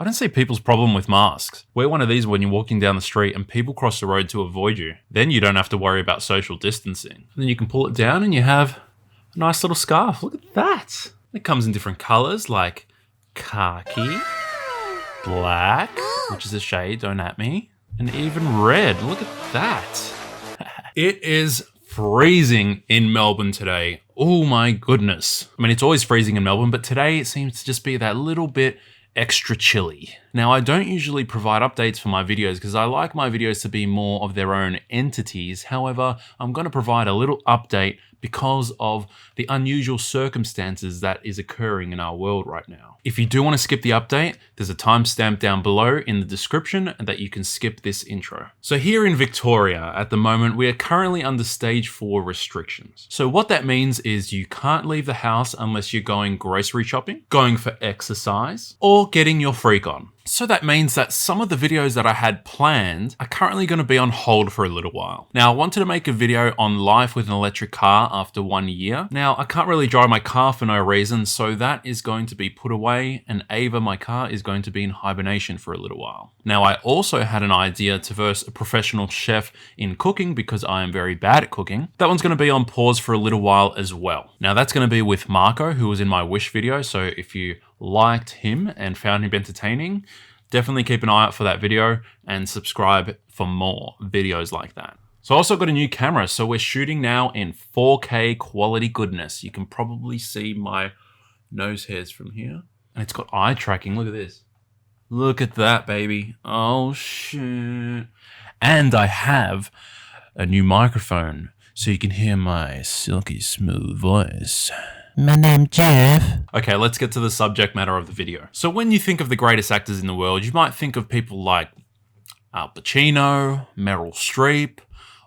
I don't see people's problem with masks. Wear one of these when you're walking down the street and people cross the road to avoid you. Then you don't have to worry about social distancing. And then you can pull it down and you have a nice little scarf. Look at that. It comes in different colors like khaki, black, which is a shade, don't at me, and even red. Look at that. It is freezing in Melbourne today. Oh my goodness. I mean, it's always freezing in Melbourne, but today it seems to just be that little bit extra chilly. Now, I don't usually provide updates for my videos because I like my videos to be more of their own entities. However, I'm going to provide a little update because of the unusual circumstances that is occurring in our world right now. If you do want to skip the update, there's a timestamp down below in the description that you can skip this intro. So here in Victoria, at the moment, we are currently under stage 4 restrictions. So what that means is you can't leave the house unless you're going grocery shopping, going for exercise, or getting your freak on. So that means that some of the videos that I had planned are currently going to be on hold for a little while. Now, I wanted to make a video on life with an electric car after 1 year. Now, I can't really drive my car for no reason, so that is going to be put away, and Ava, my car, is going to be in hibernation for a little while. Now, I also had an idea to verse a professional chef in cooking because I am very bad at cooking. That one's going to be on pause for a little while as well. Now, that's going to be with Marco, who was in my Wish video, so if you liked him and found him entertaining, definitely keep an eye out for that video and subscribe for more videos like that. So I also got a new camera, so we're shooting now in 4K quality goodness. You can probably see my nose hairs from here. And it's got eye tracking, look at this. Look at that, baby. Oh shit. And I have a new microphone, so you can hear my silky smooth voice. My name's Jeff. Okay, let's get to the subject matter of the video. So when you think of the greatest actors in the world, you might think of people like Al Pacino, Meryl Streep,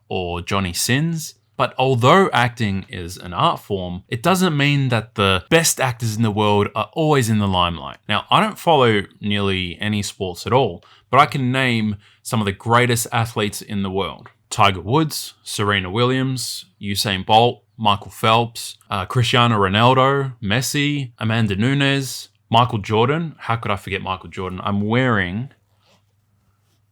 or Johnny Sins. But although acting is an art form, it doesn't mean that the best actors in the world are always in the limelight. Now, I don't follow nearly any sports at all, but I can name some of the greatest athletes in the world. Tiger Woods, Serena Williams, Usain Bolt, Michael Phelps, Cristiano Ronaldo, Messi, Amanda Nunes, Michael Jordan. How could I forget Michael Jordan? I'm wearing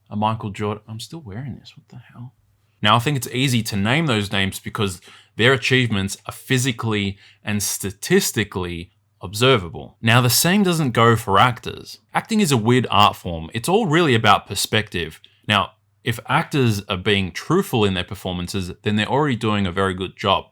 a Michael Jordan. I'm still wearing this. What the hell? Now, I think it's easy to name those names because their achievements are physically and statistically observable. Now, the same doesn't go for actors. Acting is a weird art form. It's all really about perspective. Now, if actors are being truthful in their performances, then they're already doing a very good job.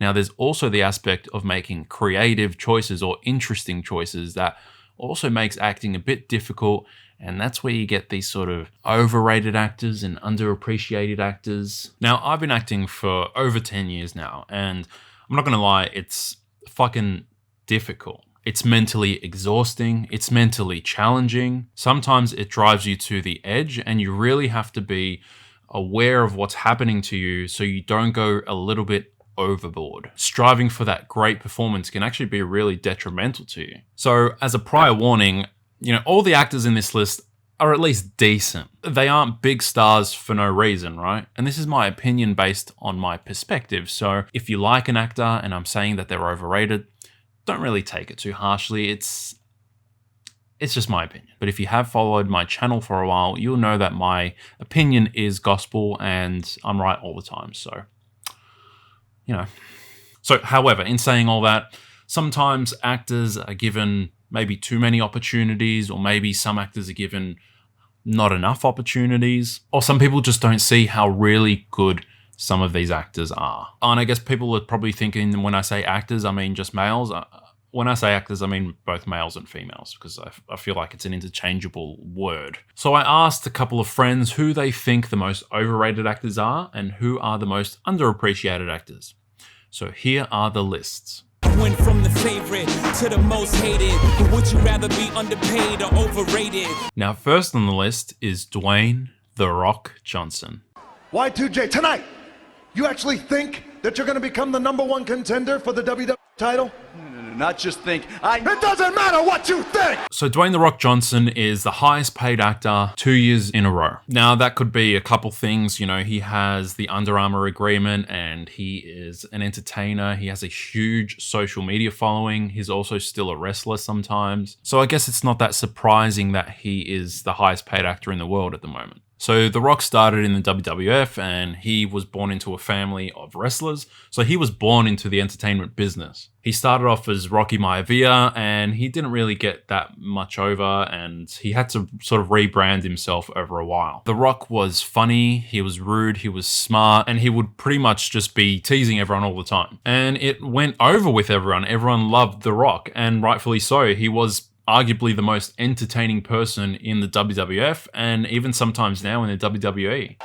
Now, there's also the aspect of making creative choices or interesting choices that also makes acting a bit difficult, and that's where you get these sort of overrated actors and underappreciated actors. Now, I've been acting for over 10 years now, and I'm not gonna lie, it's fucking difficult. It's mentally exhausting, it's mentally challenging. Sometimes it drives you to the edge, and you really have to be aware of what's happening to you so you don't go a little bit overboard. Striving for that great performance can actually be really detrimental to you. So as a prior warning, all the actors in this list are at least decent. They aren't big stars for no reason, right? And this is my opinion based on my perspective. So if you like an actor and I'm saying that they're overrated, don't really take it too harshly. It's just my opinion. But if you have followed my channel for a while, you'll know that my opinion is gospel and I'm right all the time. So, however, in saying all that, sometimes actors are given maybe too many opportunities, or maybe some actors are given not enough opportunities, or some people just don't see how really good some of these actors are. And I guess people are probably thinking when I say actors, I mean just males. When I say actors, I mean both males and females, because I feel like it's an interchangeable word. So I asked a couple of friends who they think the most overrated actors are and who are the most underappreciated actors. So here are the lists. Went from the favorite to the most hated. But would you rather be underpaid or overrated? Now, first on the list is Dwayne "The Rock" Johnson. Y2J, tonight, you actually think that you're going to become the #1 contender for the WWE title? not just think. It doesn't matter what you think! So Dwayne "The Rock" Johnson is the highest paid actor 2 years in a row. Now that could be a couple things, you know, he has the Under Armour agreement and he is an entertainer. He has a huge social media following. He's also still a wrestler sometimes. So I guess it's not that surprising that he is the highest paid actor in the world at the moment. So The Rock started in the WWF and he was born into a family of wrestlers. So he was born into the entertainment business. He started off as Rocky Maivia and he didn't really get that much over and he had to sort of rebrand himself over a while. The Rock was funny, he was rude, he was smart, and he would pretty much just be teasing everyone all the time. And it went over with everyone. Everyone loved The Rock, and rightfully so. He was arguably the most entertaining person in the WWF and even sometimes now in the WWE.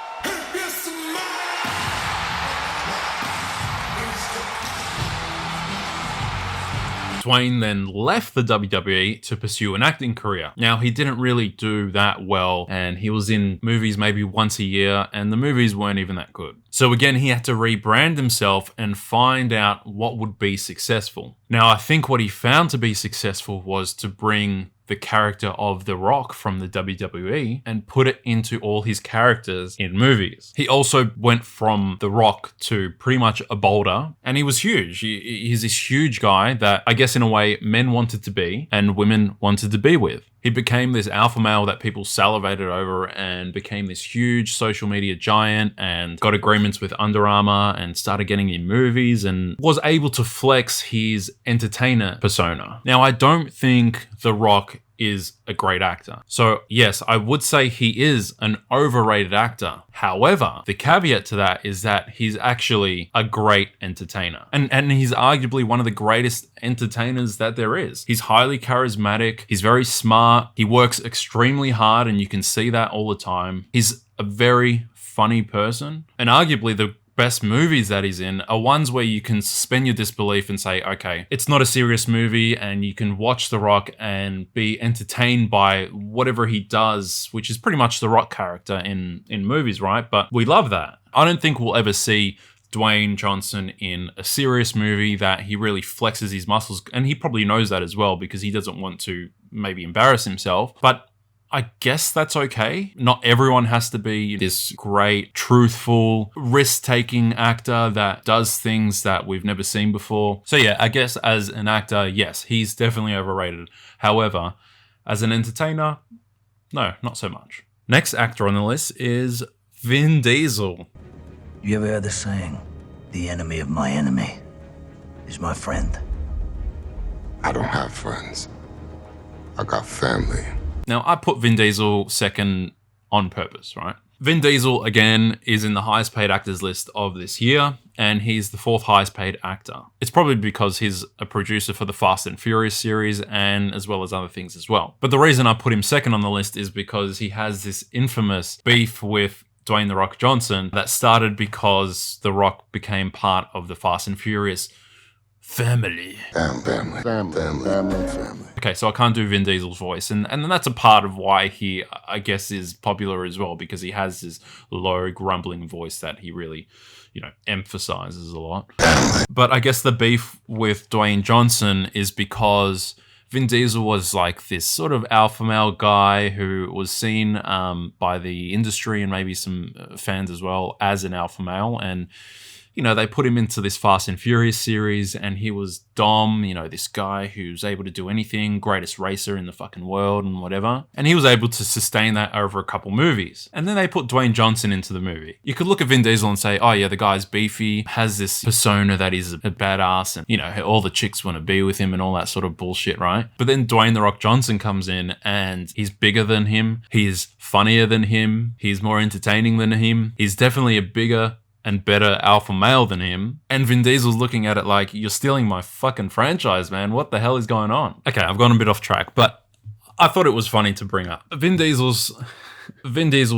Dwayne then left the WWE to pursue an acting career. Now, he didn't really do that well, and he was in movies maybe once a year, and the movies weren't even that good. So again, he had to rebrand himself and find out what would be successful. Now, I think what he found to be successful was to bring the character of The Rock from the WWE and put it into all his characters in movies. He also went from The Rock to pretty much a boulder, and he was huge. He's this huge guy that I guess in a way men wanted to be and women wanted to be with. He became this alpha male that people salivated over and became this huge social media giant and got agreements with Under Armour and started getting in movies and was able to flex his entertainer persona. Now, I don't think The Rock is a great actor. So yes, I would say he is an overrated actor. However, the caveat to that is that he's actually a great entertainer. And he's arguably one of the greatest entertainers that there is. He's highly charismatic. He's very smart. He works extremely hard and you can see that all the time. He's a very funny person. And arguably the best movies that he's in are ones where you can suspend your disbelief and say, okay, it's not a serious movie and you can watch The Rock and be entertained by whatever he does, which is pretty much the Rock character in movies, right? But we love that. I don't think we'll ever see Dwayne Johnson in a serious movie that he really flexes his muscles, and he probably knows that as well because he doesn't want to maybe embarrass himself. But I guess that's okay. Not everyone has to be this great, truthful, risk-taking actor that does things that we've never seen before. So yeah, I guess as an actor, yes, he's definitely overrated. However, as an entertainer, no, not so much. Next actor on the list is Vin Diesel. You ever heard the saying, the enemy of my enemy is my friend? I don't have friends. I got family. Now, I put Vin Diesel second on purpose, right? Vin Diesel, again, is in the highest paid actors list of this year, and he's the fourth highest paid actor. It's probably because he's a producer for the Fast and Furious series and as well as other things as well. But the reason I put him second on the list is because he has this infamous beef with Dwayne "The Rock" Johnson that started because The Rock became part of the Fast and Furious family. Family. Okay, so I can't do Vin Diesel's voice, and that's a part of why he, I guess, is popular as well, because he has this low, grumbling voice that he really, emphasizes a lot. But I guess the beef with Dwayne Johnson is because Vin Diesel was like this sort of alpha male guy who was seen by the industry and maybe some fans as well as an alpha male, and they put him into this Fast and Furious series and he was Dom, this guy who's able to do anything, greatest racer in the fucking world and whatever. And he was able to sustain that over a couple movies. And then they put Dwayne Johnson into the movie. You could look at Vin Diesel and say, oh yeah, the guy's beefy, has this persona that he's a badass and, all the chicks want to be with him and all that sort of bullshit, right? But then Dwayne "The Rock" Johnson comes in and he's bigger than him. He's funnier than him. He's more entertaining than him. He's definitely a bigger and better alpha male than him. And Vin Diesel's looking at it like, you're stealing my fucking franchise, man. What the hell is going on? Okay, I've gone a bit off track, but I thought it was funny to bring up. Vin Diesel,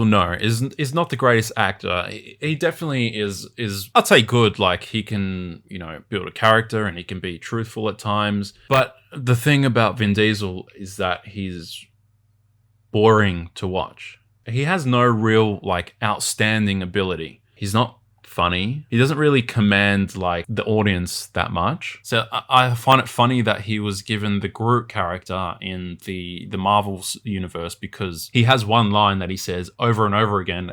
no, is not the greatest actor. He definitely is I'd say good. Like, he can, build a character and he can be truthful at times. But the thing about Vin Diesel is that he's boring to watch. He has no real, outstanding ability. He's not funny. He doesn't really command like the audience that much. So I find it funny that he was given the Groot character in the Marvel universe because he has one line that he says over and over again.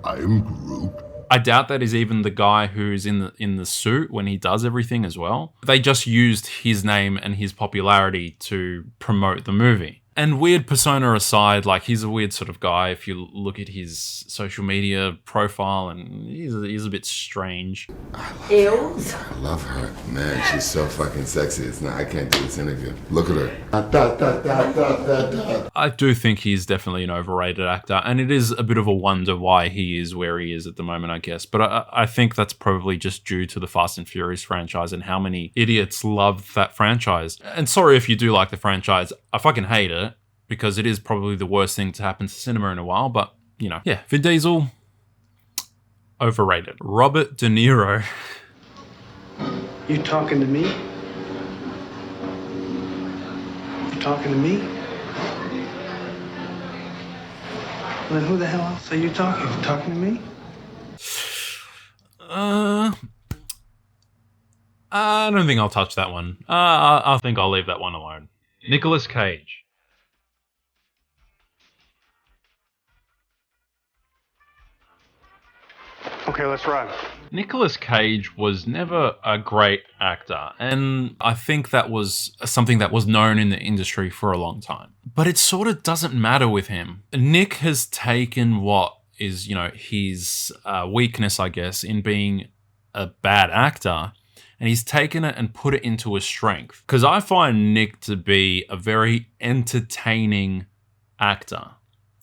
I am Groot. I doubt that is even the guy who's in the suit when he does everything as well. They just used his name and his popularity to promote the movie. And weird persona aside, like he's a weird sort of guy if you look at his social media profile, and he's a bit strange. I love her. Man, she's so fucking sexy. I can't do this interview. Look at her. I do think he's definitely an overrated actor, and it is a bit of a wonder why he is where he is at the moment, I guess. But I think that's probably just due to the Fast and Furious franchise and how many idiots love that franchise. And sorry if you do like the franchise, I fucking hate it, because it is probably the worst thing to happen to cinema in a while. But, you know, yeah, Vin Diesel, overrated. Robert De Niro. You talking to me? You talking to me? Well, then who the hell else are you talking to? Talking to me? I don't think I'll touch that one. I think I'll leave that one alone. Nicolas Cage. Okay, let's run. Nicolas Cage was never a great actor, and I think that was something that was known in the industry for a long time. But it sort of doesn't matter with him. Nick has taken what is, you know, his weakness, I guess, in being a bad actor, and he's taken it and put it into a strength. Because I find Nick to be a very entertaining actor.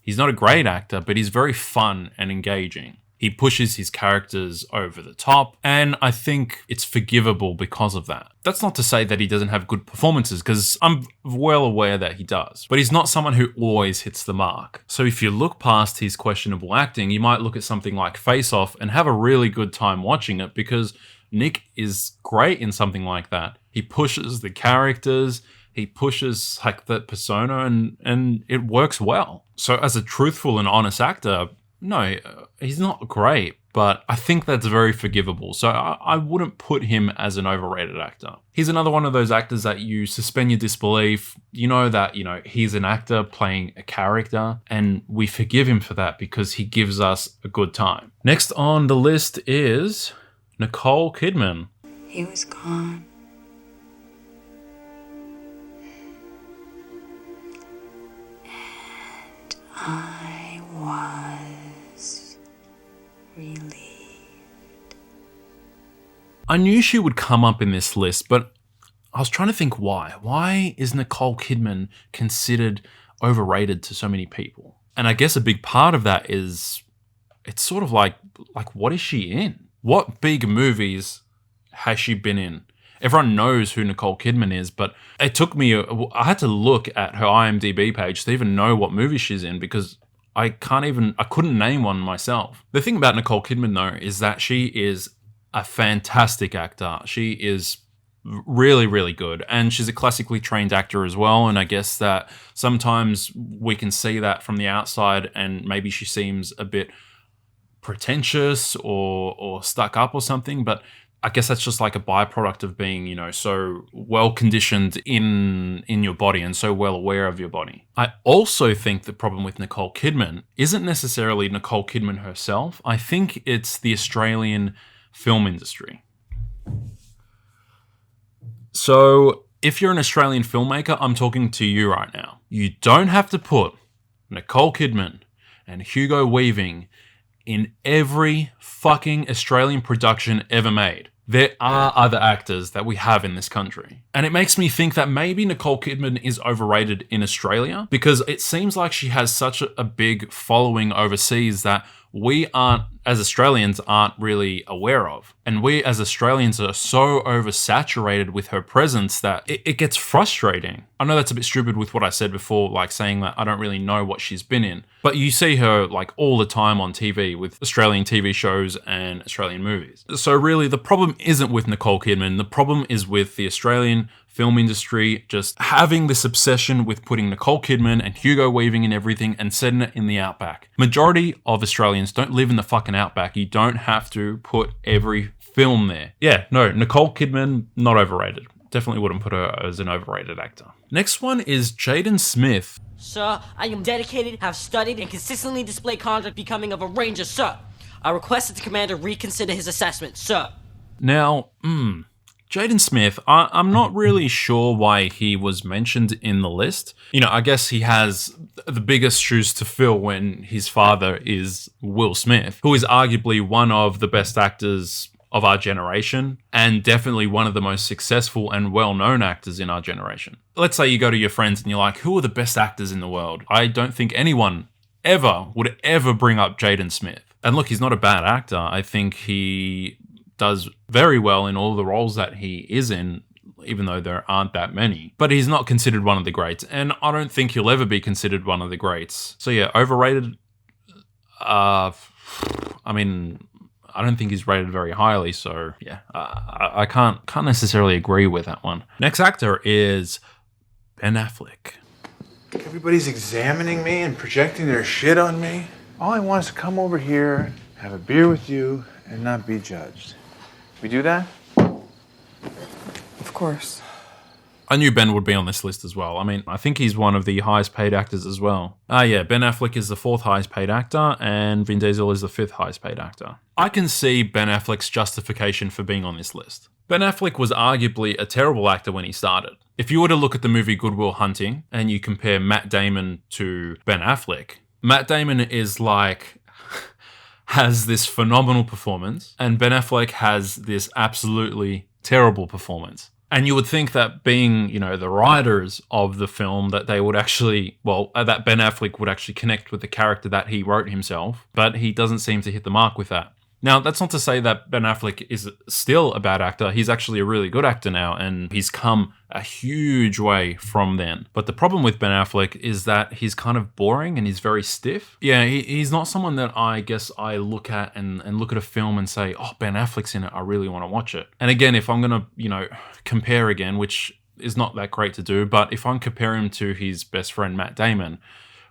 He's not a great actor, but he's very fun and engaging. He pushes his characters over the top, and I think it's forgivable because of that. That's not to say that he doesn't have good performances, because I'm well aware that he does. But he's not someone who always hits the mark. So if you look past his questionable acting, you might look at something like Face Off and have a really good time watching it, because Nick is great in something like that. He pushes the characters, he pushes like the persona, and it works well. So as a truthful and honest actor, no, he's not great, but I think that's very forgivable. So I wouldn't put him as an overrated actor. He's another one of those actors that you suspend your disbelief. You know that, you know, he's an actor playing a character, and we forgive him for that because he gives us a good time. Next on the list is Nicole Kidman. He was gone. And I was relieved. I knew she would come up in this list, but I was trying to think why. Why is Nicole Kidman considered overrated to so many people? And I guess a big part of that is it's sort of like what is she in? What big movies has she been in? Everyone knows who Nicole Kidman is, but it took me, I had to look at her IMDb page to even know what movie she's in, because I couldn't name one myself. The thing about Nicole Kidman though is that she is a fantastic actor. She is really, really good, and she's a classically trained actor as well, and I guess that sometimes we can see that from the outside, and maybe she seems a bit pretentious or stuck up or something, but I guess that's just like a byproduct of being, you know, so well conditioned in your body and so well aware of your body. I also think the problem with Nicole Kidman isn't necessarily Nicole Kidman herself. I think it's the Australian film industry. So if you're an Australian filmmaker, I'm talking to you right now. You don't have to put Nicole Kidman and Hugo Weaving in every fucking Australian production ever made. There are other actors that we have in this country. And it makes me think that maybe Nicole Kidman is overrated in Australia, because it seems like she has such a big following overseas that we aren't, as Australians, aren't really aware of. And we as Australians are so oversaturated with her presence that it gets frustrating. I know that's a bit stupid with what I said before, like saying that I don't really know what she's been in. But you see her like all the time on TV with Australian TV shows and Australian movies. So really the problem isn't with Nicole Kidman. The problem is with the Australian film industry just having this obsession with putting Nicole Kidman and Hugo Weaving in everything and setting it in the outback. Majority of Australians don't live in the fucking Outback. You don't have to put every film there. Yeah, no, Nicole Kidman, not overrated. Definitely wouldn't put her as an overrated actor. Next one is Jaden Smith. Sir, I am dedicated, have studied, and consistently display conduct becoming of a ranger, sir. I request that the commander reconsider his assessment, sir. Now, Jaden Smith, I'm not really sure why he was mentioned in the list. You know, I guess he has the biggest shoes to fill when his father is Will Smith, who is arguably one of the best actors of our generation and definitely one of the most successful and well-known actors in our generation. Let's say you go to your friends and you're like, who are the best actors in the world? I don't think anyone would ever bring up Jaden Smith. And look, he's not a bad actor. I think he does very well in all the roles that he is in, even though there aren't that many. But he's not considered one of the greats, and I don't think he'll ever be considered one of the greats. So yeah, overrated. I mean, I don't think he's rated very highly, so yeah, I can't necessarily agree with that one. Next actor is Ben Affleck. Everybody's examining me and projecting their shit on me. All I want is to come over here, have a beer with you, and not be judged. We do that? Of course. I knew Ben would be on this list as well. I mean, I think he's one of the highest paid actors as well. Yeah, Ben Affleck is the 4th highest paid actor, and Vin Diesel is the 5th highest paid actor. I can see Ben Affleck's justification for being on this list. Ben Affleck was arguably a terrible actor when he started. If you were to look at the movie Good Will Hunting, and you compare Matt Damon to Ben Affleck, Matt Damon is like, has this phenomenal performance, and Ben Affleck has this absolutely terrible performance. And you would think that being, you know, the writers of the film, that they would actually, that Ben Affleck would actually connect with the character that he wrote himself, but he doesn't seem to hit the mark with that. Now, that's not to say that Ben Affleck is still a bad actor. He's actually a really good actor now, and he's come a huge way from then. But the problem with Ben Affleck is that he's kind of boring and he's very stiff. Yeah, he's not someone that I guess I look at and look at a film and say, oh, Ben Affleck's in it, I really want to watch it. And again, if I'm going to, you know, compare again, which is not that great to do, but if I'm comparing him to his best friend, Matt Damon,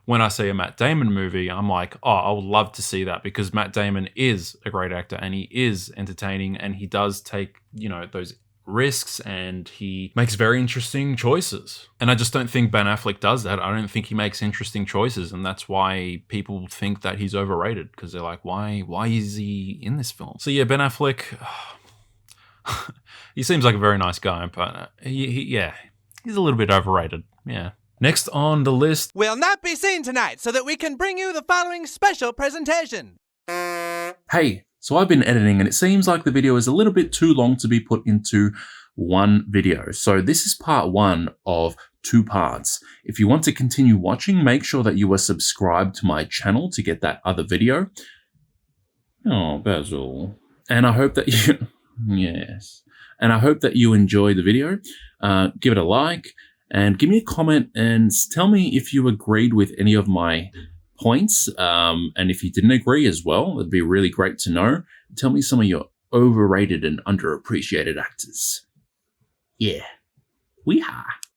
when I see a Matt Damon movie, I'm like, oh, I would love to see that, because Matt Damon is a great actor and he is entertaining and he does take, you know, those risks and he makes very interesting choices. And I just don't think Ben Affleck does that. I don't think he makes interesting choices, and that's why people think that he's overrated, because they're like, why is he in this film? So yeah, Ben Affleck, he seems like a very nice guy, but he's a little bit overrated. Yeah. Next on the list will not be seen tonight, so that we can bring you the following special presentation. Hey, so I've been editing and it seems like the video is a little bit too long to be put into one video. So this is part 1 of 2 parts. If you want to continue watching, make sure that you are subscribed to my channel to get that other video. Oh, Basil. And I hope that you, yes. And I hope that you enjoy the video. Give it a like. And give me a comment and tell me if you agreed with any of my points. And if you didn't agree as well, it'd be really great to know. Tell me some of your overrated and underappreciated actors. Yeah. Weehaw.